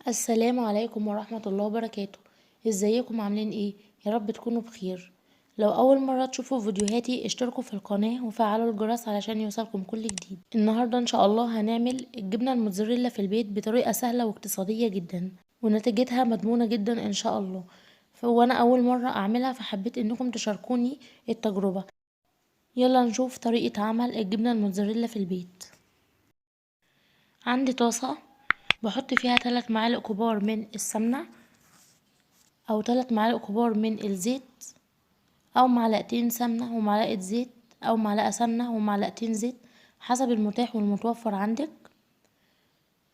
السلام عليكم ورحمة الله وبركاته. ازيكم عاملين ايه؟ يا رب تكونوا بخير. لو اول مرة تشوفوا فيديوهاتي اشتركوا في القناة وفعلوا الجرس علشان يوصلكم كل جديد. النهاردة ان شاء الله هنعمل الجبنة الموتزاريلا في البيت بطريقة سهلة واقتصادية جدا، ونتيجتها مضمونة جدا ان شاء الله. وانا اول مرة اعملها فحبيت انكم تشاركوني التجربة. يلا نشوف طريقة عمل الجبنة الموتزاريلا في البيت. عندي طاسة بحط فيها 3 معالق كبار من السمنة، او 3 معالق كبار من الزيت، او معلقتين سمنة ومعلقة زيت، او معلقة سمنة ومعلقتين زيت، حسب المتاح والمتوفر عندك.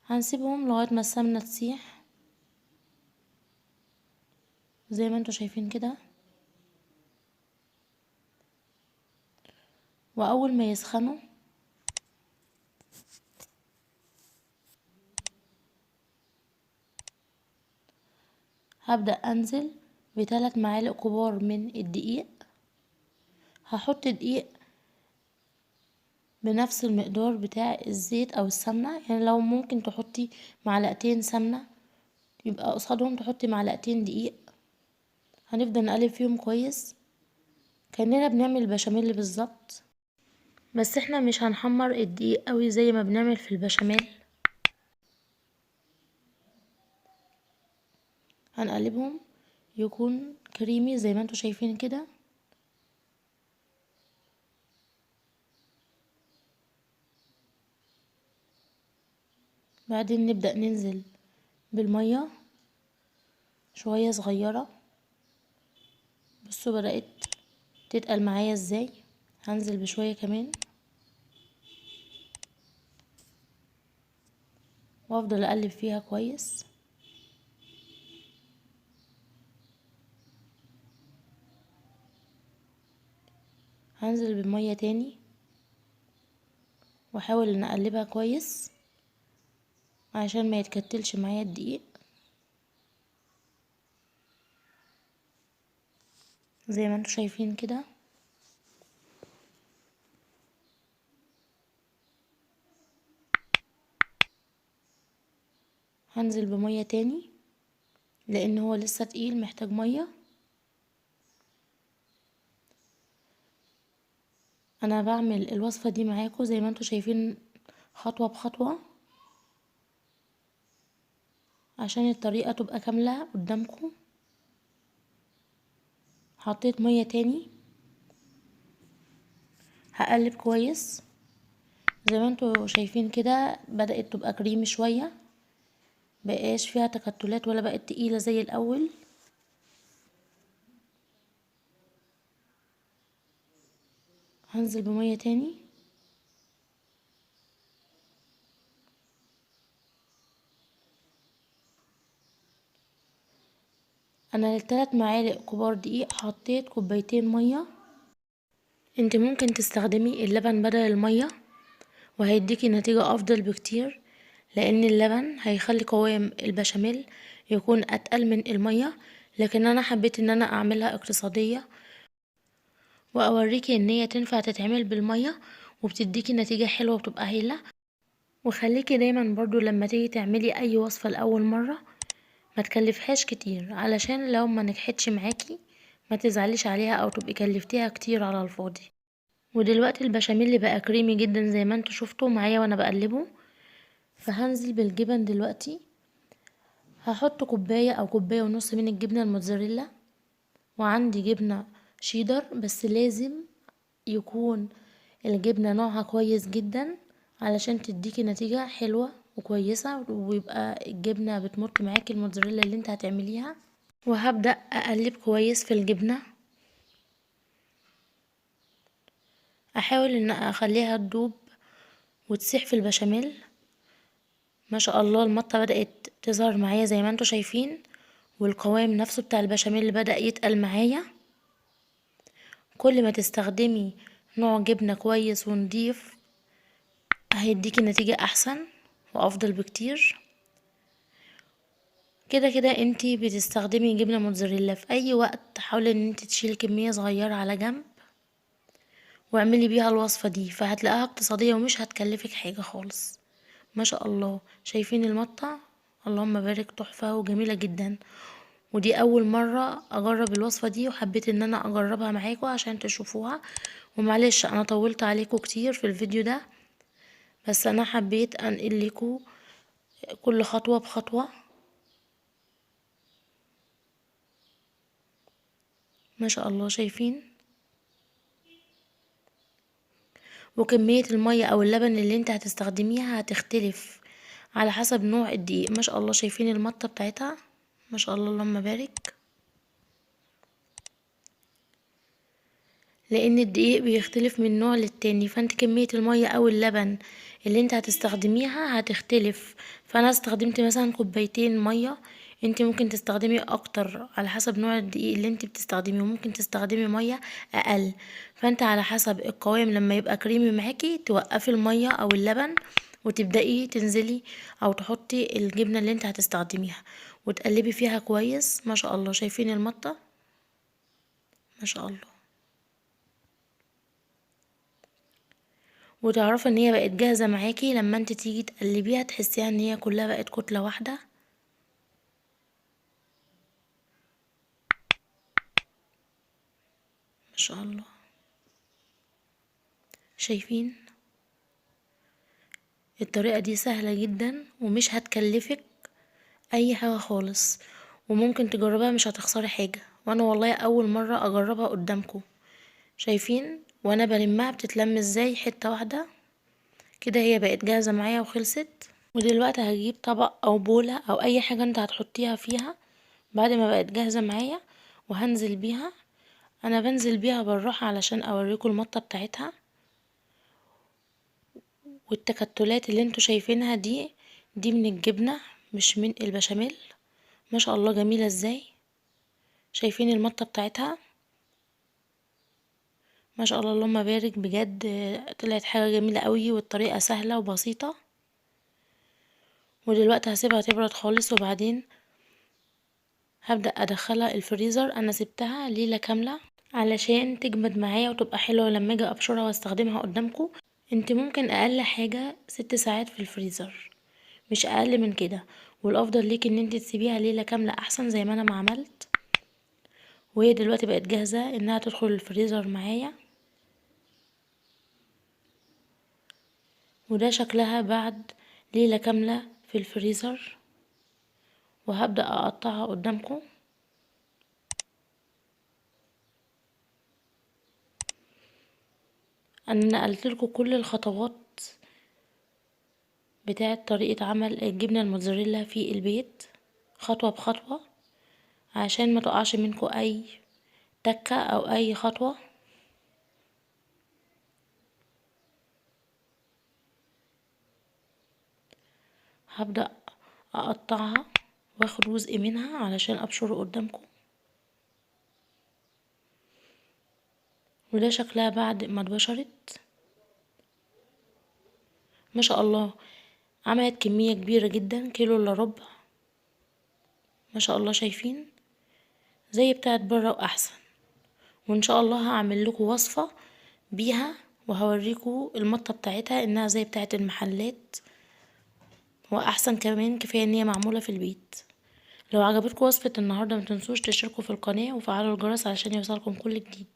هنسيبهم لغاية ما السمنة تسيح زي ما انتوا شايفين كده. واول ما يسخنوا هبدأ انزل ب3 معالق كبار من الدقيق. هحط دقيق بنفس المقدار بتاع الزيت او السمنة، يعني لو ممكن تحطي معلقتين سمنة يبقى قصادهم تحطي معلقتين دقيق. هنفضل نقلب فيهم كويس كأننا بنعمل بشاميل بالظبط، بس احنا مش هنحمر الدقيق قوي زي ما بنعمل في البشاميل. هنقلبهم يكون كريمي زي ما انتوا شايفين كده. بعدين نبدأ ننزل بالمية شوية صغيرة. بصوا بدأت تتقل معايا ازاي. هنزل بشوية كمان وافضل اقلب فيها كويس. هنزل بالمية تاني واحاول ان اقلبها كويس عشان ما يتكتلش معايا الدقيق زي ما انتوا شايفين كده. هنزل بمية تاني لان هو لسه تقيل محتاج مية. انا بعمل الوصفة دي معاكم زي ما انتوا شايفين خطوة بخطوة عشان الطريقة تبقى كاملة قدامكم. حطيت مية تاني هقلب كويس زي ما انتوا شايفين كده. بدأت تبقى كريمي شوية، بقاش فيها تكتلات ولا بقت تقيلة زي الاول. هنزل بمية تاني. انا ل3 معالق كبار دقيق حطيت كوبايتين مية. انت ممكن تستخدمي اللبن بدل المية وهيديكي نتيجة افضل بكتير، لان اللبن هيخلي قوام البشاميل يكون اتقل من المية. لكن انا حبيت ان انا اعملها اقتصادية واوريكي ان هي تنفع تتعمل بالمية وبتديكي نتيجة حلوة وبتبقى هايلة. وخليكي دايما برضو لما تيجي تعملي اي وصفة لاول مرة ما تكلفهاش كتير، علشان لو ما نجحتش معاكي ما تزعليش عليها او تبقي كلفتيها كتير على الفاضي. ودلوقتي البشاميل اللي بقى كريمي جدا زي ما انتوا شفتوا معايا وانا بقلبه. فهنزل بالجبن دلوقتي. هحط كوباية او كوباية ونص من الجبنة الموتزاريلا، وعندي جبنة شيدر بس لازم يكون الجبنة نوعها كويس جدا علشان تديكي نتيجة حلوة وكويسة، ويبقى الجبنة بتمط معاكي الموتزاريلا اللي انت هتعمليها. وهبدأ اقلب كويس في الجبنة، احاول ان اخليها تدوب وتسيح في البشاميل. ما شاء الله المطة بدأت تظهر معايا زي ما انتوا شايفين، والقوام نفسه بتاع البشاميل بدأ يتقل معايا. كل ما تستخدمي نوع جبنة كويس ونضيف هيديكي نتيجة احسن وافضل بكتير. كده كده انتي بتستخدمي جبنة موتزاريلا في اي وقت، حاولي ان انتي تشيلي كمية صغيرة على جنب واعملي بيها الوصفة دي، فهتلاقيها اقتصادية ومش هتكلفك حاجة خالص. ما شاء الله شايفين المطة اللهم بارك، تحفة وجميلة جدا. ودي اول مرة اجرب الوصفة دي، وحبيت ان انا اجربها معاكم عشان تشوفوها. ومعلش انا طولت عليكم كتير في الفيديو ده، بس انا حبيت انقل لكم كل خطوة بخطوة. ما شاء الله، شايفين؟ وكمية المية او اللبن اللي انت هتستخدميها هتختلف على حسب نوع الدقيق. ما شاء الله، شايفين المطة بتاعتها؟ ما شاء الله، اللهم بارك. لان الدقيق بيختلف من نوع للتاني، فانت كمية المية او اللبن اللي انت هتستخدميها هتختلف. فانا استخدمت مثلا كوبايتين مية، انت ممكن تستخدمي اكتر على حسب نوع الدقيق اللي انت بتستخدميه، وممكن تستخدمي مية اقل. فانت على حسب القوام، لما يبقى كريمي معاكي توقفي المية او اللبن، وتبدأي تنزلي او تحطي الجبنة اللي انت هتستخدميها، وتقلبي فيها كويس. ما شاء الله، شايفين المطة؟ ما شاء الله. وتعرفي ان هي بقت جاهزة معاكي لما انت تيجي تقلبيها، تحسيها ان هي كلها بقت كتلة واحدة. ما شاء الله، شايفين؟ الطريقة دي سهلة جدا ومش هتكلفك اي حاجة خالص، وممكن تجربها مش هتخسري حاجة. وانا والله اول مرة اجربها قدامكم. شايفين وانا بلمها بتتلم ازاي حتة واحدة كده؟ هي بقت جاهزة معايا وخلصت. ودلوقتي هجيب طبق او بولة او اي حاجة انت هتحطيها فيها بعد ما بقت جاهزة معايا، وهنزل بيها. انا بنزل بيها بالراحة علشان اوريكم المطة بتاعتها. والتكتلات اللي انتوا شايفينها دي من الجبنة مش من البشاميل. ما شاء الله، جميلة ازاي؟ شايفين المطة بتاعتها؟ ما شاء الله، اللهم بارك بجد. طلعت حاجة جميلة قوي، والطريقة سهلة وبسيطة. ودلوقتي هسيبها تبرد خالص، وبعدين هبدأ ادخلها الفريزر. انا سبتها ليلة كاملة علشان تجمد معايا وتبقى حلوة لما اجي ابشرها واستخدمها قدامكم. انت ممكن اقل حاجة 6 ساعات في الفريزر، مش اقل من كده. والافضل ليك ان انت تسيبيها ليلة كاملة احسن، زي ما انا ما عملت. وهي دلوقتي بقت جاهزة انها تدخل الفريزر معايا. وده شكلها بعد ليلة كاملة في الفريزر. وهبدأ اقطعها قدامكم. انا نقلت لكم كل الخطوات بتاعة طريقة عمل الجبنة الموتزاريلا في البيت، خطوة بخطوة، عشان ما تقعش منكم اي تكة او اي خطوة. هبدأ اقطعها واخد جزء منها علشان ابشره قدامكم. وده شكلها بعد ما اتبشرت. ما شاء الله، عملت كمية كبيرة جدا، كيلو الا ربع. ما شاء الله، شايفين؟ زي بتاعت بره واحسن. وان شاء الله هعمل لكم وصفة بيها، وهوريكم المطة بتاعتها انها زي بتاعت المحلات واحسن كمان. كفاية ان هي معمولة في البيت. لو عجبتكم وصفة النهاردة متنسوش تشتركوا في القناة وفعلوا الجرس علشان يوصلكم كل جديد.